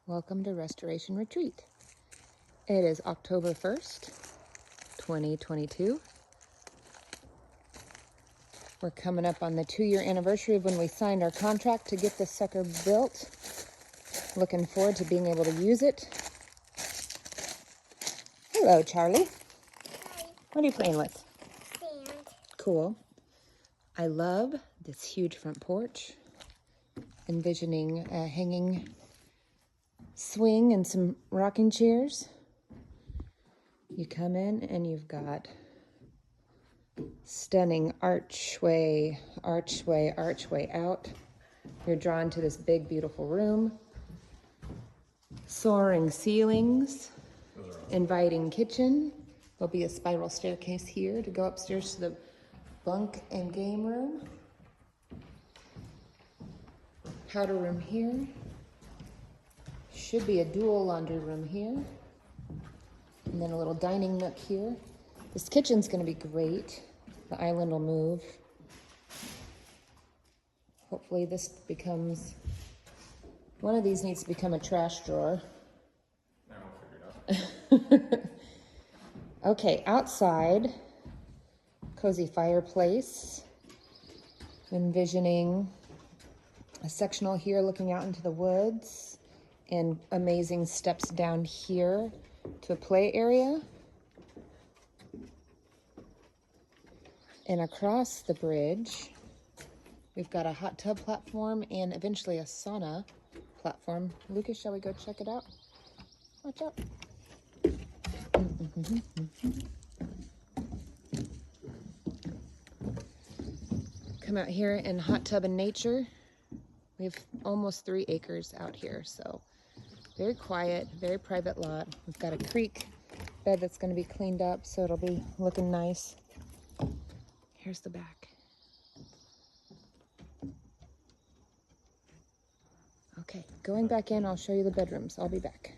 Welcome to Restoration Retreat. It is October 1st, 2022. We're coming up on the 2-year anniversary of when we signed our contract to get this sucker built. Looking forward to being able to use it. Hello, Charlie. Hi. What are you playing with? Sand. Cool. I love this huge front porch. Envisioning a hanging swing and some rocking chairs. You come in and you've got stunning archway out. You're drawn to this big, beautiful room. Soaring ceilings, inviting kitchen. There'll be a spiral staircase here to go upstairs to the bunk and game room. Powder room here. Should be a dual laundry room here. And then a little dining nook here. This kitchen's gonna be great. The island will move. Hopefully this becomes, one of these needs to become a trash drawer. Now we'll figure it out. Okay, outside, cozy fireplace. Envisioning a sectional here looking out into the woods and amazing steps down here to a play area. And across the bridge, we've got a hot tub platform and eventually a sauna platform. Lucas, shall we go check it out? Watch out. Come out here in hot tub and nature. We have almost 3 acres out here, so very quiet, very private lot. We've got a creek bed that's going to be cleaned up, so it'll be looking nice. Here's the back. Okay, going back in, I'll show you the bedrooms. I'll be back.